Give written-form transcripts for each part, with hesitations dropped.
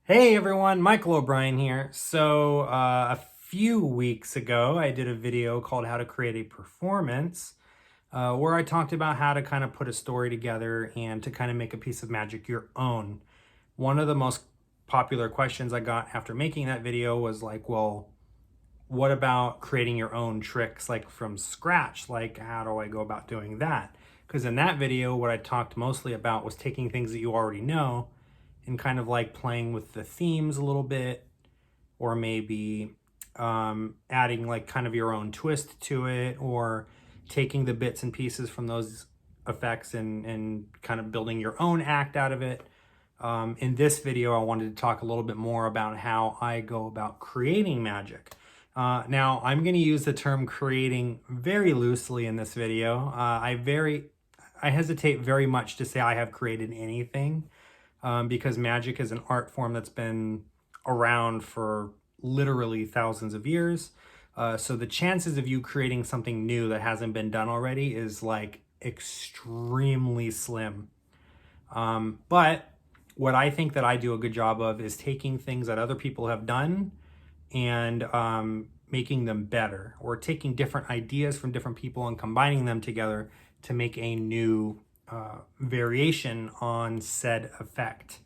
Hey everyone, Michael O'Brien here. A few weeks ago, I did a video called How to Create a Performance, where I talked about how to kind of put a story together and to kind of make a piece of magic your own. One of the most popular questions I got after making that video was like, well, what about creating your own tricks like from scratch? Like, how do I go about doing that? Because in that video, what I talked mostly about was taking things that you already know and kind of like playing with the themes a little bit, or maybe adding like kind of your own twist to it, or taking the bits and pieces from those effects and kind of building your own act out of it. In this video, I wanted to talk a little bit more about how I go about creating magic. Now, I'm going to use the term creating very loosely in this video. I hesitate very much to say I have created anything, because magic is an art form that's been around for literally thousands of years. So the chances of you creating something new that hasn't been done already is like extremely slim. But what I think that I do a good job of is taking things that other people have done and making them better, or taking different ideas from different people and combining them together to make a new variation on said effect.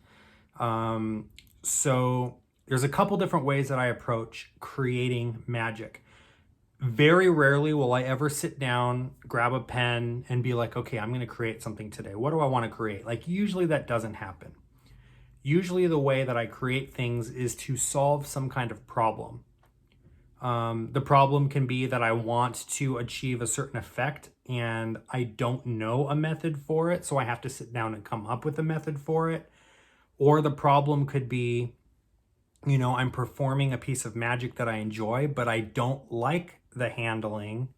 So there's a couple different ways that I approach creating magic. Very rarely will I ever sit down, grab a pen, and be like, okay, I'm going to create something today. What do I want to create? Like, usually that doesn't happen. Usually the way that I create things is to solve some kind of problem. The problem can be that I want to achieve a certain effect and I don't know a method for it, so I have to sit down and come up with a method for it. Or the problem could be, I'm performing a piece of magic that I enjoy, but I don't like the handling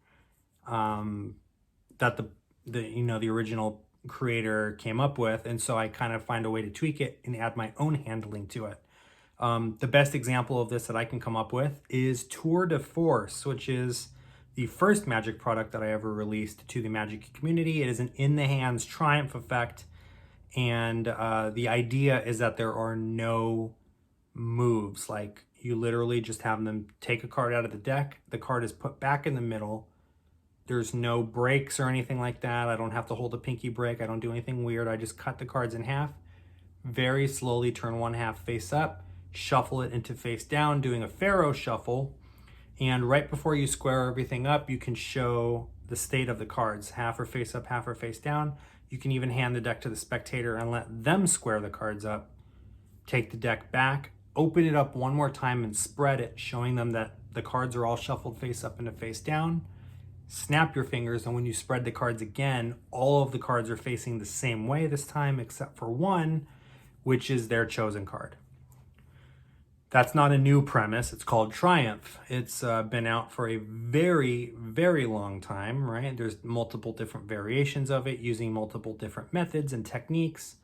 that the original creator came up with, and so I kind of find a way to tweak it and add my own handling to it. The best example of this that I can come up with is Tour de Force, which is the first magic product that I ever released to the magic community. It is an in-the-hands triumph effect, and the idea is that there are no moves. Like, you literally just have them take a card out of the deck, the card is put back in the middle, there's no breaks or anything like that. I don't have to hold a pinky break, I don't do anything weird. I just cut the cards in half, very slowly turn one half face up, shuffle it into face down, doing a pharaoh shuffle. And right before you square everything up, you can show the state of the cards. Half are face up, half are face down. You can even hand the deck to the spectator and let them square the cards up. Take the deck back, open it up one more time and spread it, showing them that the cards are all shuffled face up and face down. Snap your fingers, and when you spread the cards again, all of the cards are facing the same way this time, except for one, which is their chosen card. That's not a new premise. It's called Triumph. It's been out for a very, very long time, right? There's multiple different variations of it using multiple different methods and techniques.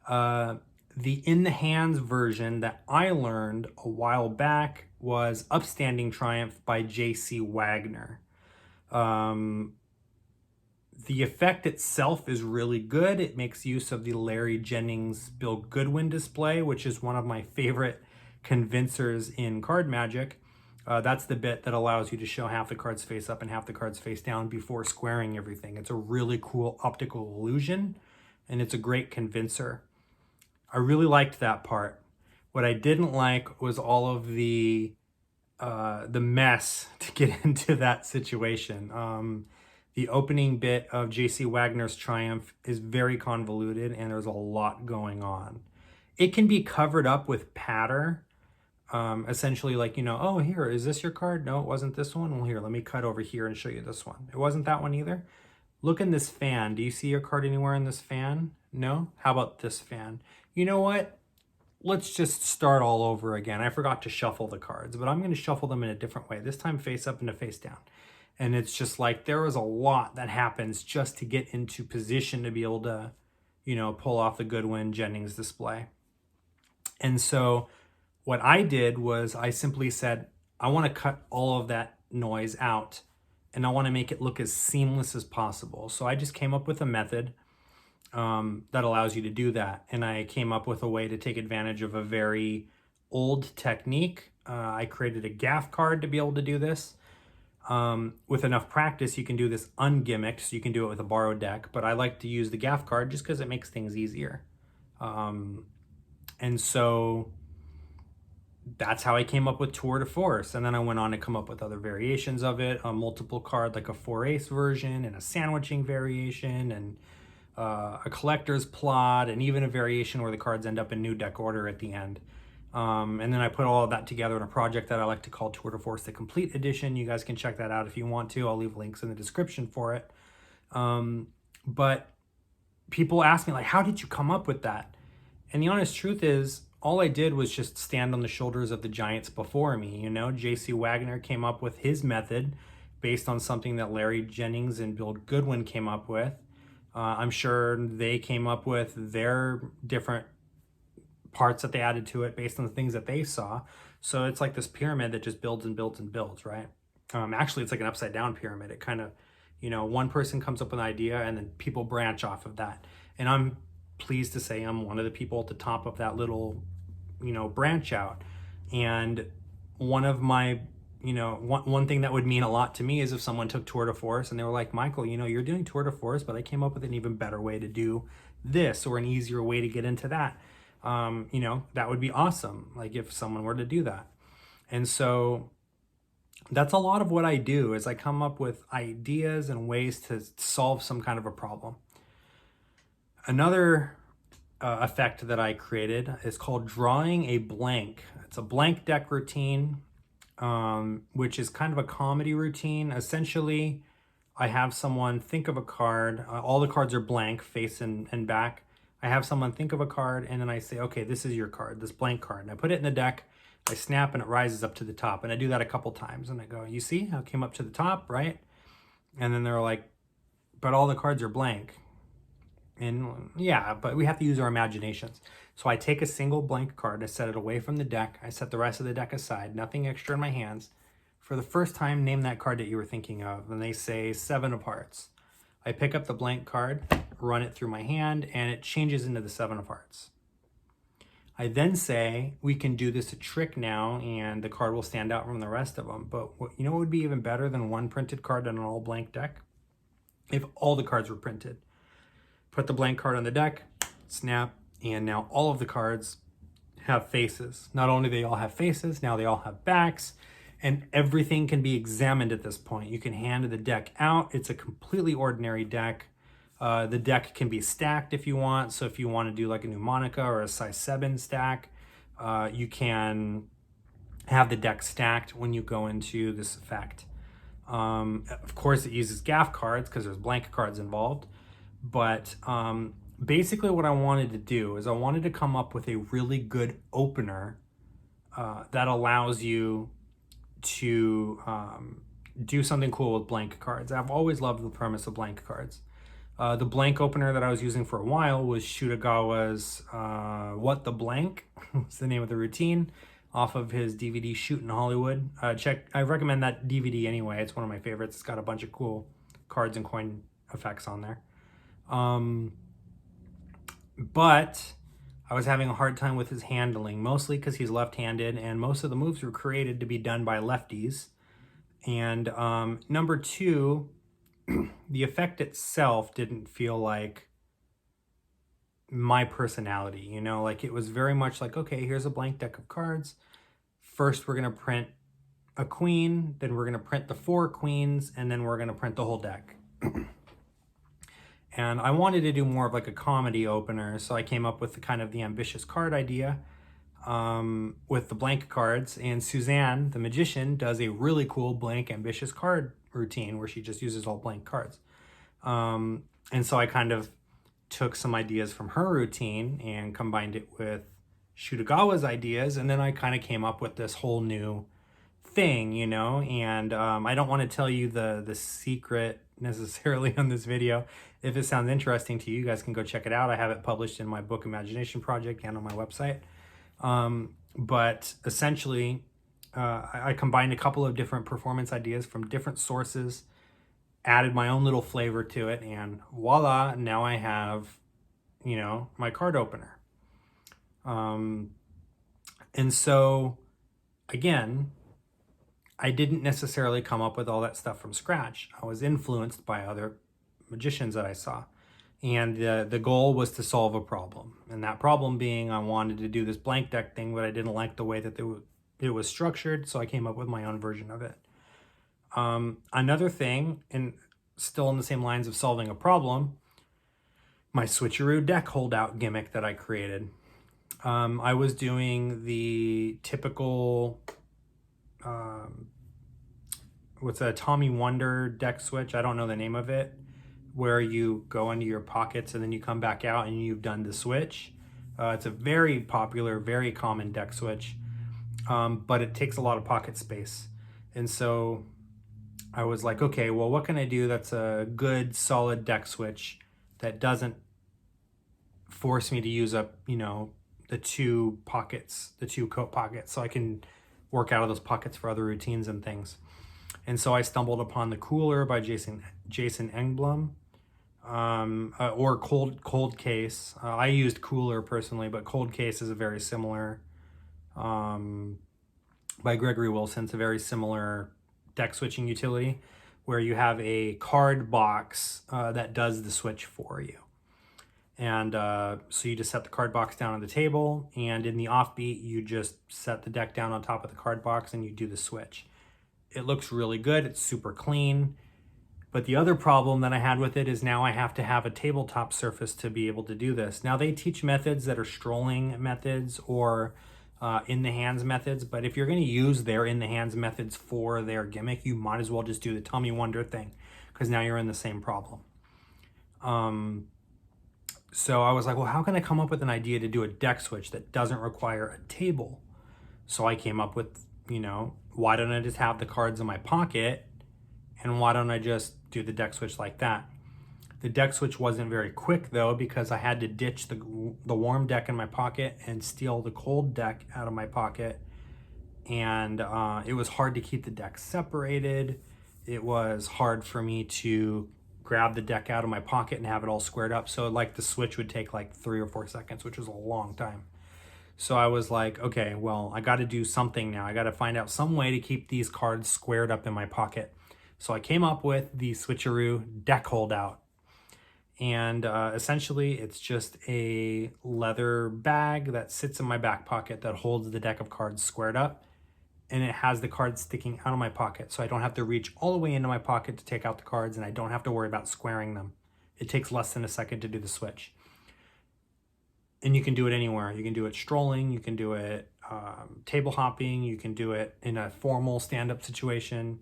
The in-the-hands version that I learned a while back was Upstanding Triumph by J.C. Wagner. The effect itself is really good. It makes use of the Larry Jennings Bill Goodwin display, which is one of my favorite convincers in card magic. That's the bit that allows you to show half the cards face up and half the cards face down before squaring everything. It's a really cool optical illusion, and it's a great convincer. I really liked that part. What I didn't like was all of the mess to get into that situation. The opening bit of J.C. Wagner's Triumph is very convoluted, and there's a lot going on. It can be covered up with patter, essentially like, oh, here, is this your card? No, it wasn't this one. Well, here, let me cut over here and show you this one. It wasn't that one either. Look in this fan. Do you see your card anywhere in this fan? No? How about this fan? You know what? Let's just start all over again. I forgot to shuffle the cards, but I'm going to shuffle them in a different way. This time face up and a face down. And it's just like there is a lot that happens just to get into position to be able to, pull off the Goodwin Jennings display. And so what I did was I simply said, I want to cut all of that noise out and I want to make it look as seamless as possible. So I just came up with a method that allows you to do that. And I came up with a way to take advantage of a very old technique. I created a gaff card to be able to do this. With enough practice, you can do this ungimmicked, so you can do it with a borrowed deck, but I like to use the gaff card just because it makes things easier. And so that's how I came up with Tour de Force. And then I went on to come up with other variations of it, a multiple card, like a 4-ace version, and a sandwiching variation, and a collector's plot, and even a variation where the cards end up in new deck order at the end. And then I put all of that together in a project that I like to call Tour de Force the Complete Edition. You guys can check that out if you want to. I'll leave links in the description for it. But people ask me, like, how did you come up with that? And the honest truth is, all I did was just stand on the shoulders of the giants before me. You know, J.C. Wagner came up with his method based on something that Larry Jennings and Bill Goodwin came up with. I'm sure they came up with their different parts that they added to it based on the things that they saw. So it's like this pyramid that just builds and builds and builds, right? Actually, it's like an upside down pyramid. It kind of, you know, one person comes up with an idea and then people branch off of that. And I'm pleased to say I'm one of the people at the top of that little, you know, branch out. And one of my, you know, one thing that would mean a lot to me is if someone took Tour de Force and they were like, Michael, you know, you're doing Tour de Force, but I came up with an even better way to do this, or an easier way to get into that. You know, that would be awesome. Like if someone were to do that. And so that's a lot of what I do, is I come up with ideas and ways to solve some kind of a problem. Another effect that I created is called drawing a blank. It's a blank deck routine, which is kind of a comedy routine. Essentially, I have someone think of a card. All the cards are blank, face and back. I have someone think of a card, and then I say, okay, this is your card, this blank card. And I put it in the deck, I snap, and it rises up to the top. And I do that a couple times. And I go, you see how it came up to the top, right? And then they're like, but all the cards are blank. And yeah, but we have to use our imaginations. So I take a single blank card, I set it away from the deck, I set the rest of the deck aside, nothing extra in my hands. For the first time, name that card that you were thinking of. And they say 7 of hearts. I pick up the blank card, run it through my hand, and it changes into the 7 of hearts. I then say, we can do this a trick now, and the card will stand out from the rest of them. But you know what would be even better than one printed card on an all blank deck? If all the cards were printed. Put the blank card on the deck, snap, and now all of the cards have faces. Not only do they all have faces, now they all have backs, and everything can be examined at this point. You can hand the deck out. It's a completely ordinary deck. The deck can be stacked if you want. So if you want to do like a mnemonic or a size 7 stack, you can have the deck stacked when you go into this effect. Of course, it uses gaff cards because there's blank cards involved. But basically what I wanted to do is I wanted to come up with a really good opener that allows you to do something cool with blank cards. I've always loved the premise of blank cards. The blank opener that I was using for a while was Shutagawa's What the Blank was the name of the routine, off of his DVD Shoot in Hollywood. I recommend that DVD anyway. It's one of my favorites. It's got a bunch of cool cards and coin effects on there. But I was having a hard time with his handling, mostly because he's left-handed, and most of the moves were created to be done by lefties. And number 2, the effect itself didn't feel like my personality, you know, like it was very much like, okay, here's a blank deck of cards. First, we're going to print a queen, then we're going to print the 4 queens, and then we're going to print the whole deck. And I wanted to do more of like a comedy opener, so I came up with the kind of the ambitious card idea with the blank cards. And Suzanne, the magician, does a really cool blank ambitious card routine where she just uses all blank cards. And so I kind of took some ideas from her routine and combined it with Shutagawa's ideas, and then I kind of came up with this whole new thing, you know. And I don't want to tell you the secret necessarily on this video. If it sounds interesting to you, you guys can go check it out. I have it published in my book Imagination Project and on my website. But essentially, I combined a couple of different performance ideas from different sources, added my own little flavor to it, and voila, now I have, you know, my card opener. And so, again, I didn't necessarily come up with all that stuff from scratch. I was influenced by other magicians that I saw. And the goal was to solve a problem. And that problem being I wanted to do this blank deck thing, but I didn't like the way that it was structured. So I came up with my own version of it. Another thing, and still in the same lines of solving a problem, my Switcheroo deck holdout gimmick that I created. I was doing the typical, what's a Tommy Wonder deck switch? I don't know the name of it, where you go into your pockets and then you come back out and you've done the switch. It's a very popular, very common deck switch, but it takes a lot of pocket space. And so I was like, okay, well, what can I do that's a good, solid deck switch that doesn't force me to use up, the two pockets, the two coat pockets, so I can work out of those pockets for other routines and things. And so I stumbled upon the Cooler by Jason Engblom, or Cold Case. I used Cooler personally, but Cold Case is a very similar, by Gregory Wilson. It's a very similar deck switching utility where you have a card box that does the switch for you. And so you just set the card box down on the table, and in the offbeat, you just set the deck down on top of the card box and you do the switch. It looks really good. It's super clean. But the other problem that I had with it is now I have to have a tabletop surface to be able to do this. Now they teach methods that are strolling methods or in the hands methods, but if you're going to use their in the hands methods for their gimmick, you might as well just do the Tommy Wonder thing, because now you're in the same problem. So I was like, well, how can I come up with an idea to do a deck switch that doesn't require a table? So I came up with, why don't I just have the cards in my pocket, and why don't I just do the deck switch like that? The deck switch wasn't very quick though, because I had to ditch the warm deck in my pocket and steal the cold deck out of my pocket. And it was hard to keep the decks separated. It was hard for me to grab the deck out of my pocket and have it all squared up. So like the switch would take like 3 or 4 seconds, which was a long time. So I was like, okay, well, I got to do something now. I got to find out some way to keep these cards squared up in my pocket. So I came up with the Switcheroo deck holdout. And essentially it's just a leather bag that sits in my back pocket that holds the deck of cards squared up. And it has the cards sticking out of my pocket. So I don't have to reach all the way into my pocket to take out the cards, and I don't have to worry about squaring them. It takes less than a second to do the switch. And you can do it anywhere. You can do it strolling, you can do it table hopping, you can do it in a formal stand-up situation,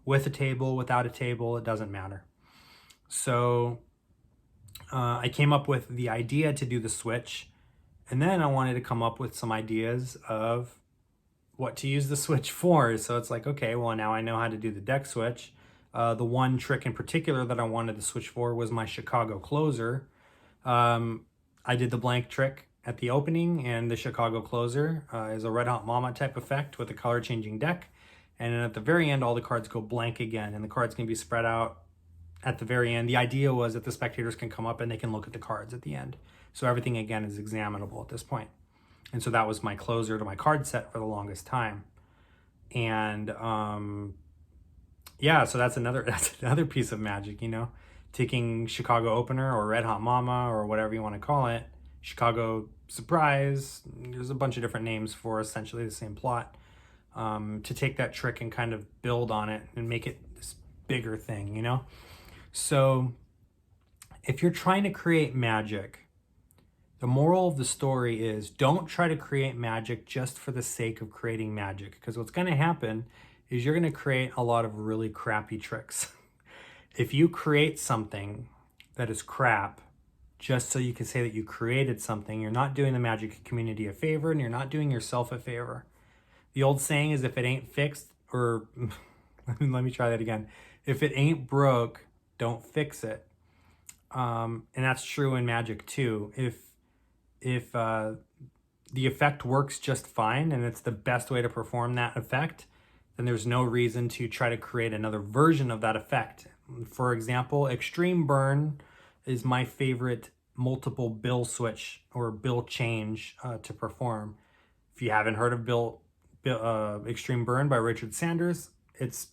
with a table, without a table, it doesn't matter. So I came up with the idea to do the switch, and then I wanted to come up with some ideas of what to use the switch for. So it's like, okay, well, now I know how to do the deck switch. The one trick in particular that I wanted to switch for was my Chicago closer. I did the blank trick at the opening, and the Chicago closer is a Red Hot Mama type effect with a color changing deck. And then at the very end, all the cards go blank again, and the cards can be spread out at the very end. The idea was that the spectators can come up and they can look at the cards at the end. So everything again is examinable at this point. And so that was my closer to my card set for the longest time. And yeah, so that's another piece of magic, taking Chicago Opener or Red Hot Mama or whatever you want to call it, Chicago Surprise. There's a bunch of different names for essentially the same plot. To take that trick and kind of build on it and make it this bigger thing, So if you're trying to create magic, the moral of the story is don't try to create magic just for the sake of creating magic, because what's going to happen is you're going to create a lot of really crappy tricks. If you create something that is crap just so you can say that you created something, you're not doing the magic community a favor, and you're not doing yourself a favor. The old saying is, if it ain't fixed, or let me try that again. If it ain't broke, don't fix it. And that's true in magic too. If the effect works just fine and it's the best way to perform that effect, then there's no reason to try to create another version of that effect. For example, Extreme Burn is my favorite multiple bill switch or bill change to perform. If you haven't heard of Extreme Burn by Richard Sanders, it's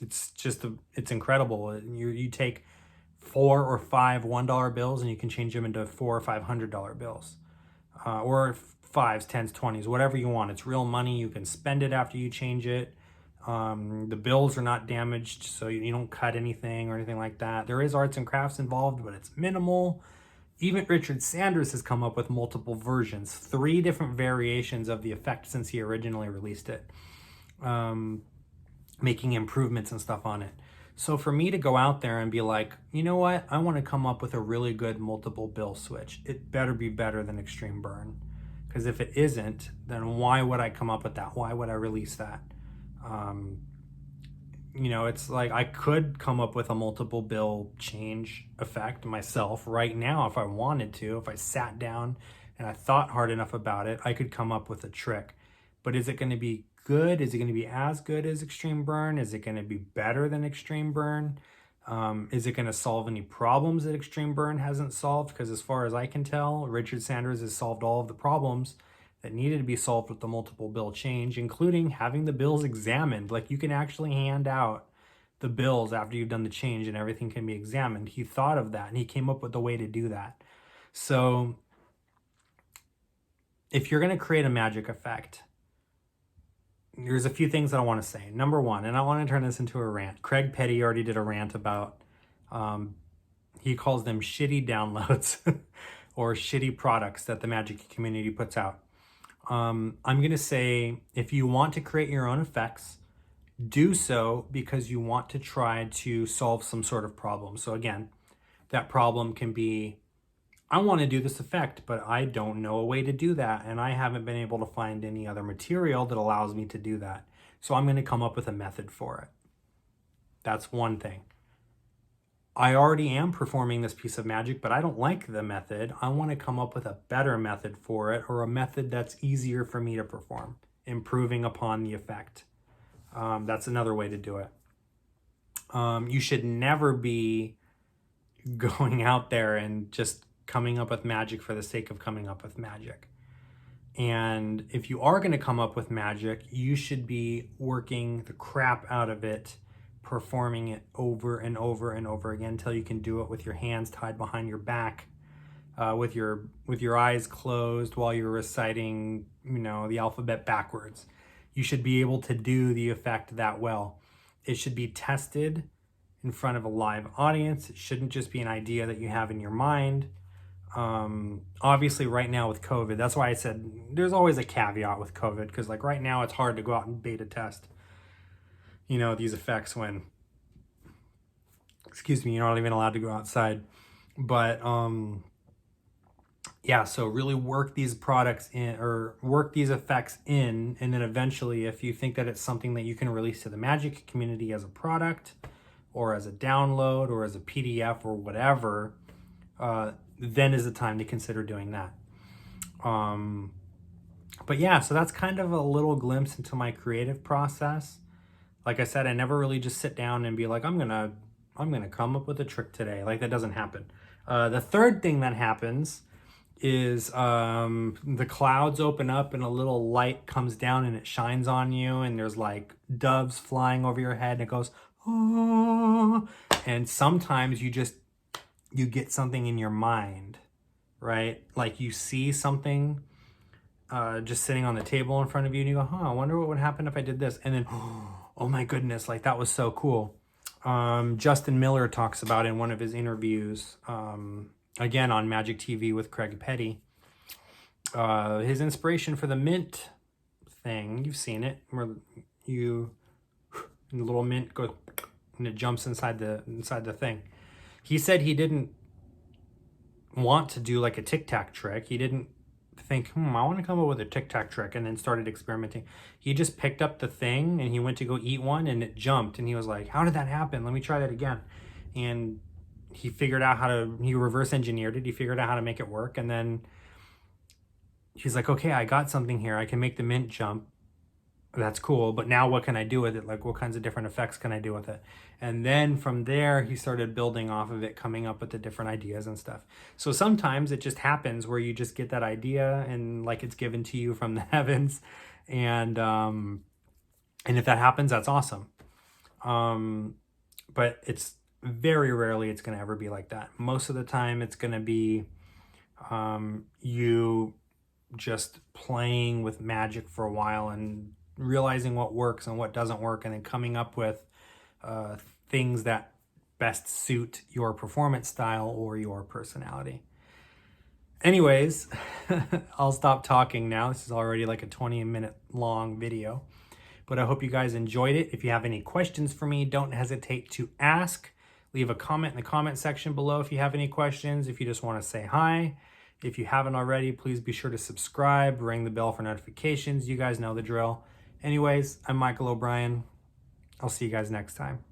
it's incredible. You take 4 or 5 $1 bills and you can change them into 4 or $500 bills, or 5s, 10s, 20s, whatever you want. It's real money. You can spend it after you change it. The bills are not damaged, so you don't cut anything or anything like that. There is arts and crafts involved, but it's minimal. Even Richard Sanders has come up with multiple versions, 3 different variations of the effect since he originally released it, making improvements and stuff on it. So for me to go out there and be like, you know what, I want to come up with a really good multiple bill switch, it better be better than Extreme Burn. Because if it isn't, then why would I come up with that? Why would I release that? You know, it's like I could come up with a multiple bill change effect myself right now if I wanted to. If I sat down and I thought hard enough about it, I could come up with a trick. But is it going to be good? Is it going to be as good as Extreme Burn? Is it going to be better than Extreme Burn? Is it going to solve any problems that Extreme Burn hasn't solved? Because as far as I can tell, Richard Sanders has solved all of the problems that needed to be solved with the multiple bill change, including having the bills examined. Like, you can actually hand out the bills after you've done the change and everything can be examined. He thought of that and he came up with a way to do that. So if you're going to create a magic effect, there's a few things that I want to say. Number one, and I want to turn this into a rant. Craig Petty already did a rant about, he calls them shitty downloads or shitty products that the magic community puts out. I'm going to say, if you want to create your own effects, do so because you want to try to solve some sort of problem. So again, that problem can be, I want to do this effect, but I don't know a way to do that. And I haven't been able to find any other material that allows me to do that. So I'm going to come up with a method for it. That's one thing. I already am performing this piece of magic, but I don't like the method. I want to come up with a better method for it, or a method that's easier for me to perform, improving upon the effect. That's another way to do it. You should never be going out there and just coming up with magic for the sake of coming up with magic. And if you are going to come up with magic, you should be working the crap out of it, performing it over and over and over again until you can do it with your hands tied behind your back, with your eyes closed while you're reciting, you know, the alphabet backwards. You should be able to do the effect that well. It should be tested in front of a live audience. It shouldn't just be an idea that you have in your mind. Obviously right now with COVID, that's why I said there's always a caveat with COVID, because like right now it's hard to go out and beta test, you know, these effects when, excuse me, you're not even allowed to go outside. But yeah, so really work these products in, or work these effects in, and then eventually if you think that it's something that you can release to the magic community as a product or as a download or as a PDF or whatever, then is the time to consider doing that. But yeah, so that's kind of a little glimpse into my creative process. Like I said, I never really just sit down and be like, I'm gonna come up with a trick today. Like, that doesn't happen. The third thing that happens is the clouds open up and a little light comes down and it shines on you, and there's like doves flying over your head and it goes, oh, and sometimes you get something in your mind, right? Like you see something just sitting on the table in front of you and you go, I wonder what would happen if I did this. And then, oh my goodness, like that was so cool. Justin Miller talks about in one of his interviews, again on Magic TV with Craig Petty, his inspiration for the mint thing. You've seen it, where the little mint goes and it jumps inside the thing. He said he didn't want to do like a tic-tac trick. He didn't think, I want to come up with a tic-tac trick, and then started experimenting. He just picked up the thing and he went to go eat one and it jumped, and he was like, how did that happen? Let me try that again. And he figured out he reverse engineered it. He figured out how to make it work. And then he's like, okay, I got something here. I can make the mint jump. that's cool, but now what can I do with it? Like, what kinds of different effects can I do with it? And then from there, he started building off of it, coming up with the different ideas and stuff. So sometimes it just happens where you just get that idea and like it's given to you from the heavens. And if that happens, that's awesome. But it's very rarely it's going to ever be like that. Most of the time it's going to be you just playing with magic for a while and realizing what works and what doesn't work, and then coming up with things that best suit your performance style or your personality. Anyways, I'll stop talking now. This is already like a 20-minute long video, but I hope you guys enjoyed it. If you have any questions for me, don't hesitate to ask. Leave a comment in the comment section below if you have any questions, if you just want to say hi. If you haven't already, please be sure to subscribe, ring the bell for notifications. You guys know the drill. Anyways, I'm Michael O'Brien. I'll see you guys next time.